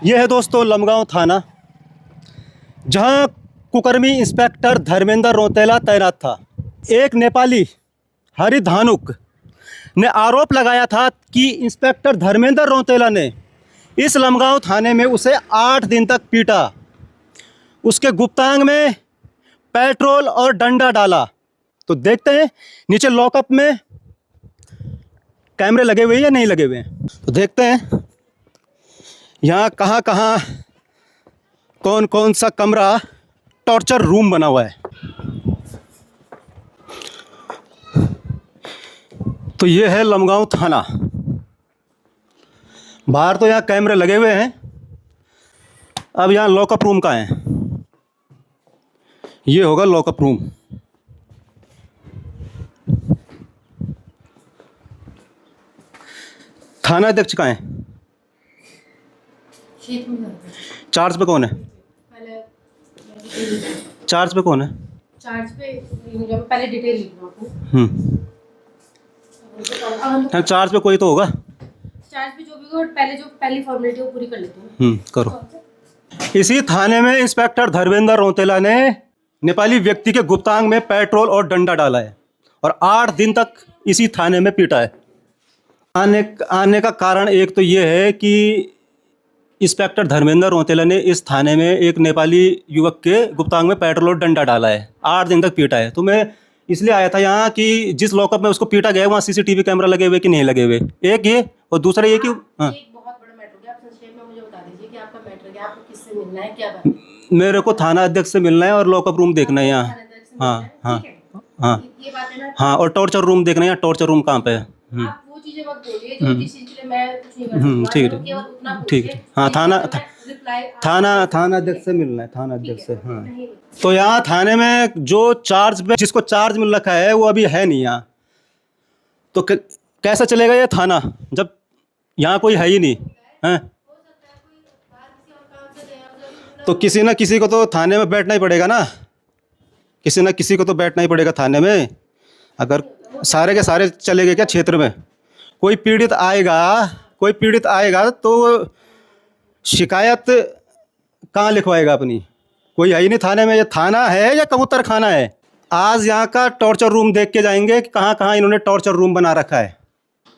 ये है दोस्तों लमगांव थाना, जहां कुकर्मी इंस्पेक्टर धर्मेंद्र रौतेला तैनात था। एक नेपाली हरि धानुक ने आरोप लगाया था कि इंस्पेक्टर धर्मेंद्र रौतेला ने इस लमगांव थाने में उसे 8 दिन तक पीटा, उसके गुप्तांग में पेट्रोल और डंडा डाला। तो देखते हैं नीचे लॉकअप में कैमरे लगे हुए हैं या नहीं लगे हुए हैं। तो देखते हैं यहाँ कहाँ कहाँ कौन कौन सा कमरा टॉर्चर रूम बना हुआ है। तो ये है लमगांव थाना। बाहर तो यहाँ कैमरे लगे हुए हैं, अब यहाँ लॉकअप रूम का है। ये होगा लॉकअप रूम। थाना अध्यक्ष कहाँ है? चार्ज पे कौन है? चार्ज पे कौन है? चार्ज पे पहले डिटेल लिख लो आपको। चार्ज पे कोई तो होगा। चार्ज पे जो भी हो, पहली फॉर्मेलिटी वो पूरी कर लेते हैं। करो। इसी थाने में इंस्पेक्टर धर्मेंद्र रौतेला ने नेपाली व्यक्ति के गुप्तांग में पेट्रोल और डंडा डाला है और 8 दिन तक इसी थाने में पीटा है। आने का कारण एक तो ये है कि इंस्पेक्टर धर्मेंद्र रौतेला ने इस थाने में एक नेपाली युवक के गुप्तांग में पेट्रोल और डंडा डाला है, 8 दिन तक पीटा है। तो मैं इसलिए आया था यहाँ कि जिस लॉकअप में उसको पीटा गया वहाँ सीसीटीवी कैमरा लगे हुए कि नहीं लगे हुए, एक ये और दूसरा ये कि हाँ, एक बहुत बड़ा मैटर है। आप संक्षेप में मुझे बता दीजिए कि आपका मैटर क्या है, आपको किससे मिलना है, क्या बात है? मेरे को थाना अध्यक्ष से मिलना है और लॉकअप रूम देखना है यहाँ। हाँ हाँ हाँ ये बात है ना। हाँ, और टॉर्चर रूम देखना है यहाँ। टॉर्चर रूम कहाँ पे है? आप वो चीजें मत बोलिए जो जिस चीज के लिए मैं कुछ नहीं कर सकता। ठीक है ठीक है। हाँ, थाना अध्यक्ष से मिलना है, थाना अध्यक्ष से। हाँ, तो यहाँ थाने में जो चार्ज पे जिसको चार्ज मिल रखा है वो अभी है नहीं यहाँ। तो कैसा चलेगा ये थाना जब यहाँ कोई है ही नहीं है? तो किसी ना किसी को तो थाने में बैठना ही पड़ेगा ना, किसी ना किसी को तो बैठना ही पड़ेगा थाने में। अगर सारे के सारे चले गए क्या क्षेत्र में, कोई पीड़ित आएगा तो शिकायत कहाँ लिखवाएगा अपनी? कोई है ही नहीं थाने में। ये थाना है या कबूतर खाना है? आज यहाँ का टॉर्चर रूम देख के जाएंगे कि कहाँ कहाँ इन्होंने टॉर्चर रूम बना रखा है।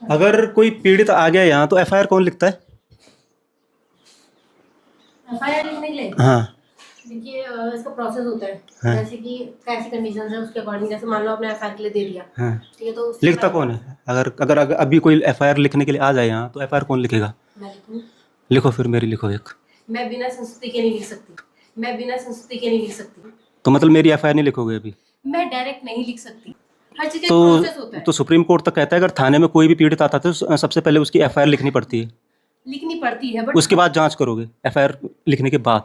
अगर कोई पीड़ित आ गया यहाँ तो एफआईआर कौन लिखता है? एफआईआर लिखने के लिए हाँ, देखिए इसका प्रोसेस होता है। हाँ। जैसे कि कैसी कंडीशन है उसके अकॉर्डिंग, जैसे मान लो आपने एफआईआर के लिए दे दिया, हाँ। ठीक है, तो लिखता कौन है? अगर अभी कोई एफआईआर लिखने के लिए आ जाए यहाँ तो एफआईआर कौन लिखेगा? मैं लिखूं? लिखो, फिर मेरी लिखो एक। मैं बिना संस्तुति के नहीं लिख सकती। तो मतलब मेरी एफआईआर नहीं लिखोगे अभी? मैं डायरेक्ट नहीं लिख सकती। हर चीज का प्रोसेस होता है। तो सुप्रीम कोर्ट तक कहता है अगर थाने में कोई भी पीड़ित आता है तो सबसे पहले उसकी एफआईआर लिखनी पड़ती है, बट उसके बाद जांच करोगे एफआईआर लिखने के बाद।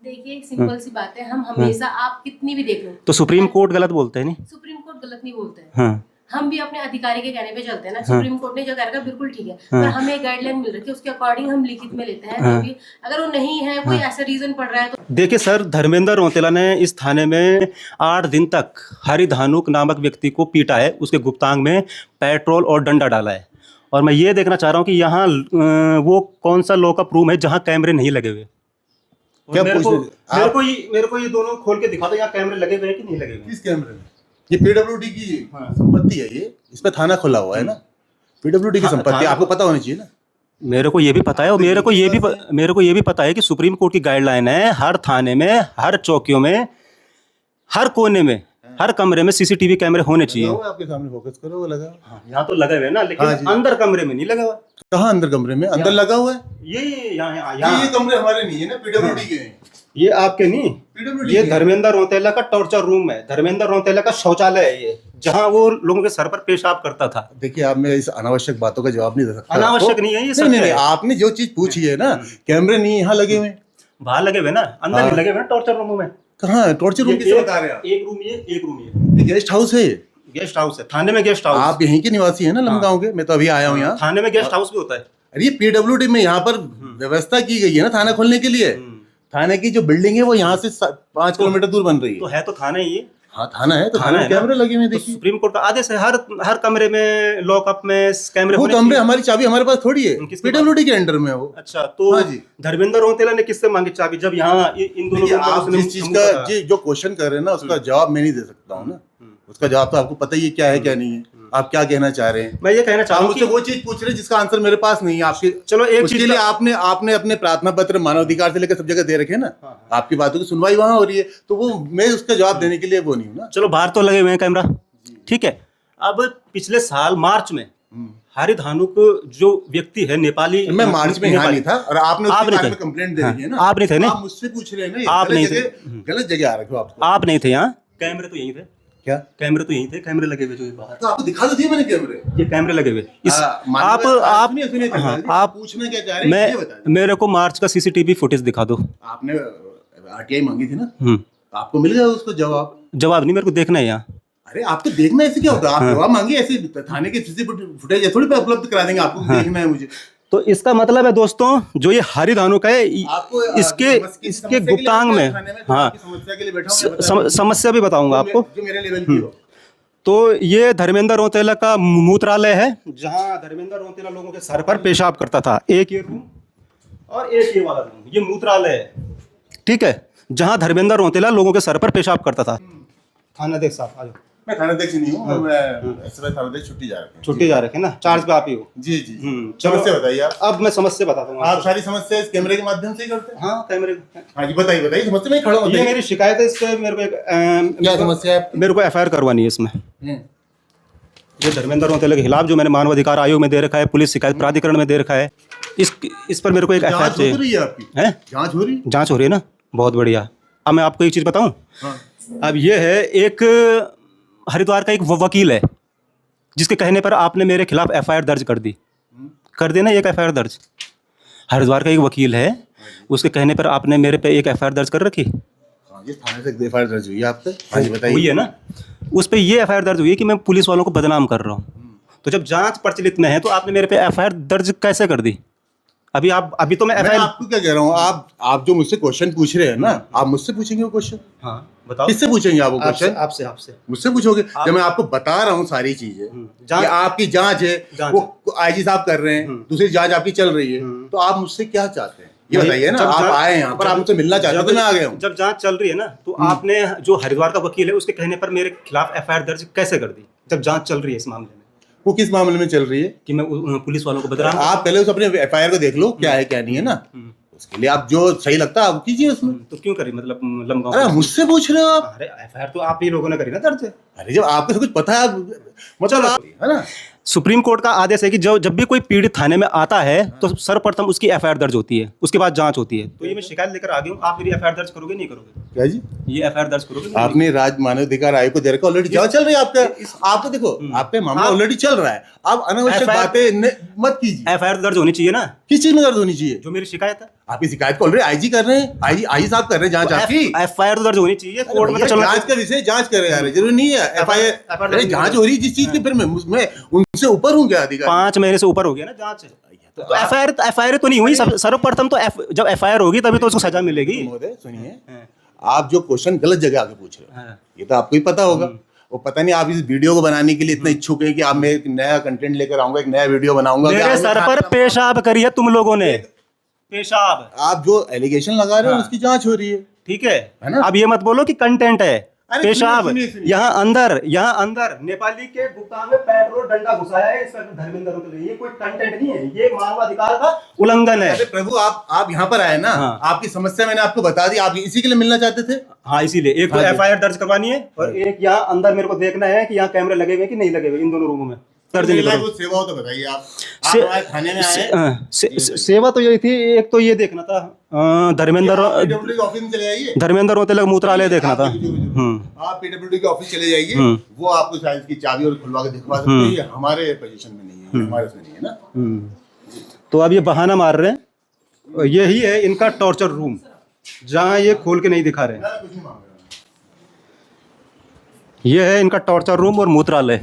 देखिए सिंपल सी बात है, हम हमेशा आप कितनी भी देख लो तो सुप्रीम कोर्ट गलत बोलते हैं नहीं? सुप्रीम कोर्ट गलत नहीं बोलते हैं। हाँ, हम भी अपने अधिकारी के कहने पे चलते हैं ना। सुप्रीम कोर्ट ने जो कह रखा है बिल्कुल ठीक है, पर हमें गाइडलाइन मिल रही है उसके अकॉर्डिंग हम लिखित में लेते हैं। क्योंकि अगर वो नहीं है, कोई ऐसा रीजन पड़ रहा है तो देखिए सर, धर्मेंद्र रौतेला ने इस थाने में 8 दिन तक हरि धानुक नामक व्यक्ति को पीटा है, उसके गुप्तांग में पेट्रोल और डंडा डाला है। और मैं ये देखना चाह रहा हूँ कि यहाँ वो कौन सा लॉकअप रूम है जहाँ कैमरे नहीं लगे हुए। क्या मेरे को ये दोनों खोल के दिखा दो, यहाँ कैमरे लगे हुए हैं कि नहीं लगे हुए? किस कैमरे में? ये पीडब्ल्यूडी की संपत्ति है, ये इस पे थाना खुला हुआ है ना। पीडब्ल्यूडी की संपत्ति आपको पता होनी चाहिए ना। मेरे को ये भी पता है, और मेरे को ये भी पता है कि सुप्रीम कोर्ट की गाइडलाइन है हर थाने में, हर चौकियों में, हर कोने में, हर कमरे में सीसीटीवी कैमरे होने चाहिए। आपके सामने फोकस करो, वो लगा। यहाँ तो लगे हुए ना, लेकिन अंदर कमरे में नहीं लगा हुआ। कहाँ अंदर कमरे में? अंदर लगा हुआ है ये ये कमरे हमारे नहीं है ना, पीडब्ल्यूडी के हैं। ये आपके नहीं, पीडब्ल्यूडी ये धर्मेंद्र रौतेला का टॉर्चर रूम है, धर्मेंद्र रौतेला का शौचालय है ये, जहाँ वो लोगों के सर पर पेशाब करता था। देखिए, आप मैं इस अनावश्यक बातों का जवाब नहीं दे सकता। अनावश्यक नहीं है ये, सत्य है। आपने जो चीज पूछी है ना, कैमरे नहीं यहाँ लगे हुए, बाहर लगे हुए ना, अंदर नहीं लगे हुए ना टॉर्चर रूम में। कहाँ टॉर्चर रूम? किसे बता रहे हैं आप? एक रूम ये गेस्ट हाउस है। गेस्ट हाउस है, थाने में गेस्ट हाउस। आप यहीं के निवासी है ना, लमगांव के? मैं तो अभी आया हूँ यहाँ। थाने में गेस्ट हाउस भी होता है। अरे ये पीडब्ल्यूडी में यहाँ पर व्यवस्था की गई है ना थाना खोलने के लिए। थाने की जो बिल्डिंग है वो यहाँ से 5 किलोमीटर दूर बन रही है। तो है तो थाना ही है। हाँ थाना है, तो थाना थाना है ना? कैमरे लगे हुए हैं, तो देखिए। सुप्रीम कोर्ट का आदेश है हर कमरे में लॉकअप में कैमरे वो होने कमरे चाहिए। हमारी चाबी हमारे पास थोड़ी है, किसके पीडब्ल्यूडी के अंडर में है वो। अच्छा, तो हाँ जी। धर्मेंद्र रौतेला ने किससे मांगी चाबी जब यहाँ इन दोनों देखिए, लोगों आप ने जिस चीज समूह का बताया? जो क्वेश्चन कर रहे हैं ना, उसका जवाब मैं नहीं दे सकता हूँ ना। उसका जवाब तो आपको पता ही है क्या है क्या नहीं है, आप क्या कहना चाह रहे हैं। मैं ये कहना चाह आप रहा हूँ मुझसे कि वो चीज पूछ रहे हैं जिसका आंसर मेरे पास नहीं है। आपके चलो एक उसके चीज लिए का- आपने अपने प्रार्थना पत्र मानवाधिकार से लेकर सब जगह दे रखे हैं ना। आपकी बातों की सुनवाई वहां हो रही है, तो वो मैं उसका जवाब देने के लिए वो नहीं हूँ ना। चलो बाहर तो लगे हुए हैं कैमरा, ठीक है। अब पिछले साल मार्च में हरि धानुक जो व्यक्ति है नेपाली, मैं मार्च में यहाँ नहीं था, और आपने आप उसके नहीं बारे थे। में कंप्लेंट दे हाँ, रही है ना। आप नहीं थे ना? आप मुझसे पूछ रहे हैं ना, ये आप नहीं थे। गलत जगह आ रखे हो आपको। आप नहीं थे यहाँ, कैमरे तो यहीं थे। क्या कैमरे तो यहीं थे, कैमरे लगे हुए जो बाहर, तो आपको दिखा तो दिए मैंने कैमरे। ये कैमरे लगे हुए इस आप सुनिए हाँ, आप आप पूछना क्या चाह रहे हैं ये बता मैं मेरे को मार्च का सीसीटीवी फुटेज दिखा दो। आपने आरटीआई मांगी थी ना, तो आपको मिल गया उसको जवाब। जवाब नहीं, मेरे को देखना है यहाँ। अरे आपको देखना ऐसे क्या होता है, आप जवाब मांगिए, ऐसे थाने के सीसीटीवी फुटेज थोड़ी पे उपलब्ध करा देंगे आपको, देखना है मुझे। तो इसका मतलब है दोस्तों, जो ये हरि धानुक है आपको इसके गुप्तांग में, हाँ समस्या के लिए बैठा हूं, मैं बता समस्या भी बताऊंगा आपको। जो मेरे लेवल की हो। तो ये धर्मेंद्र रौतेला का मूत्रालय है, जहाँ धर्मेंद्र रौतेला लोगों के सर पर पेशाब करता था। एक ये रूम और एक ये वाला रूम, ये मूत्रालय है, ठीक है, जहाँ धर्मेंद्र रौतेला लोगों के सर पर पेशाब करता था। थानाध्यक्ष साहब आ जाओ। मैं थानाध्यक्ष नहीं हूँ, मैं एसवाई थानाध्यक्ष छुट्टी जा रहा हूँ। छुट्टी जा रखे ना, चार्ज पे आप ही हो। जी जी चलो। समस्या बताइए आप। अब मैं समस्या बताता हूँ। आप सारी समस्या इस कैमरे के माध्यम से ही करते हैं? हाँ, कैमरे। हाँ जी बताइए बताइए, समस्या में ही खड़ा हूँ। ये मेरी शिकायत है, इस पे मेरे को क्या समस्या है? मेरे को एफआईआर करवानी है इसमें। ये धर्मेंद्र रौतेला के खिलाफ जो मैंने मानवाधिकार आयोग में दे रखा है, पुलिस शिकायत प्राधिकरण में दे रखा है, इस पर मेरे को एक एफआईआर जांच हो रही चाहिए। है आपकी? है जांच हो रही है? जांच हो रही है ना, बहुत बढ़िया। अब मैं आपको एक चीज़ बताऊं। हाँ। अब ये है, एक हरिद्वार का एक वकील है, जिसके कहने पर आपने मेरे खिलाफ एफआईआर दर्ज कर दी, कर देना एक एफआईआर दर्ज। हरिद्वार का एक वकील है, उसके कहने पर आपने मेरे पे एक एफआईआर दर्ज कर रखी। हाँ जी, थाने से एफआईआर दर्ज हुई है आप पे? हाँ जी बताइए। हुई है ना, उस पे ये एफआईआर दर्ज हुई है कि मैं पुलिस वालों को बदनाम कर रहा हूँ। तो जब जांच प्रचलित में है, तो आपने मेरे पे एफआईआर दर्ज कैसे कर दी? अभी तो मैं मैं एफआईआर। आपको क्या कह रहा हूँ, आप जो मुझसे क्वेश्चन पूछ रहे हैं ना, आप मुझसे पूछेंगे वो क्वेश्चन? हाँ बताओ। किससे पूछेंगे आप वो आपसे क्वेश्चन? आपसे आपसे मुझसे पूछोगे? जब मैं आपको बता रहा हूँ सारी चीजें कि आपकी जांच है, वो आईजी साहब कर रहे हैं, दूसरी जांच आपकी चल रही है, तो आप मुझसे क्या चाहते हैं ये बताइए ना। आप आए यहाँ पर, आप मुझसे मिलना चाहते हैं, तो मैं आ गया हूँ। जब जांच चल रही है ना, तो आपने जो हरिद्वार का वकील है, उसके कहने पर मेरे खिलाफ एफआईआर दर्ज कैसे कर दी, जब जांच चल रही है इस मामले में? वो किस मामले में चल रही है? कि मैं पुलिस वालों को बदनाम। आप पहले उस अपने एफआईआर को देख लो, क्या है क्या नहीं है ना, उसके लिए आप जो सही लगता है आप कीजिए उसमें। तो क्यों करी, मतलब लमगांव? अरे मुझसे पूछ रहे हो आप? अरे एफआईआर तो आप ही लोगों ने करी ना दर्ज। अरे जब आपको सब कुछ पता है, मतलब आप है ना। सुप्रीम कोर्ट का आदेश है कि जब भी कोई पीड़ित थाने में आता है, तो सर्वप्रथम उसकी एफआईआर दर्ज होती है, उसके बाद जांच होती है। तो ये मैं शिकायत लेकर आ गया हूँ, आप मेरी एफआईआर दर्ज करोगे नहीं करोगे? क्या जी? ये एफआईआर दर्ज करोगे? आपने राज्य मानवाधिकार आयोग को दे रखा, ऑलरेडी जांच चल रही है आपका। आपको देखो, आपका मामला ऑलरेडी चल रहा है, आप अनावश्यक बातें मत कीजिए। एफआईआर दर्ज होनी चाहिए ना, किस चीज में दर्ज होनी चाहिए? जो मेरी शिकायत है। आपकी शिकायत को ऑलरेडी आईजी कर रहे हैं, आईजी साहब कर रहे हैं जांच आपकी। एफआईआर तो दर्ज होनी चाहिए, कोर्ट में तो चलना। जांच का विषय जांच करे यार, जरूरी नहीं है एफआईआर। अरे जांच हो रही है जिस चीज की, फिर मैं उनसे ऊपर हूँ क्या अधिकारी? 5 महीने से ऊपर हो गया ना जांच। तो एफआईआर तो नहीं हुई। सर्वप्रथम तो जब एफआईआर होगी तभी तो उसको सजा मिलेगी। महोदय सुनिए, आप जो क्वेश्चन गलत जगह आके पूछ रहे हो, ये तो आपको ही पता होगा। वो पता नहीं आप इस वीडियो को बनाने के लिए इतने इच्छुक हैं कि आप मैं एक नया कंटेंट लेकर आऊंगा, एक नया वीडियो बनाऊंगा। मेरे सर पर पेशाब करी है तुम लोगों ने, पेशाब। आप जो एलिगेशन लगा रहे हो उसकी जांच हो रही है, ठीक है ना? अब ये मत बोलो कि कंटेंट है अरे पेशाब। सुनिए। यहाँ अंदर नेपाली के गुप्तांग में पेट्रोल डंडा घुसाया है इंस्पेक्टर धर्मेंद्र रौतेला। ये कोई कंटेंट नहीं है, ये मानवाधिकार का उल्लंघन है। अरे प्रभु, आप यहाँ पर आए ना, आपकी समस्या मैंने आपको बता दी, आप इसी के लिए मिलना चाहते थे। हाँ, इसीलिए एक तो एफआईआर दर्ज करवानी है, और एक यहाँ अंदर मेरे को देखना है कि यहाँ कैमरे लगे हुए कि नहीं लगे हुए, इन दोनों रूमों में दर्ज नहीं करो। सेवा हो तो बताइए आप हमारे थाने में आए। सेवा तो यही थी, एक तो ये देखना था धर्मेंद्र पीडब्ल्यूडी के ऑफिस में चले जाइए, धर्मेंद्र रौतेला का मूत्रालय देखना था। आप पीडब्ल्यूडी के ऑफिस चले जाइए, वो आपको शायद इसकी चाबी और खुलवा के दिखवा सकते हैं। ये हमारे पोजीशन में नहीं है, हमारे उसमें नहीं है ना। तो अब ये बहाना मार रहे हैं, यही है इनका टॉर्चर रूम, जहाँ ये खोल के नहीं दिखा रहे हैं। कुछ नहीं मांग रहा। ये है इनका टॉर्चर रूम और मूत्रालय।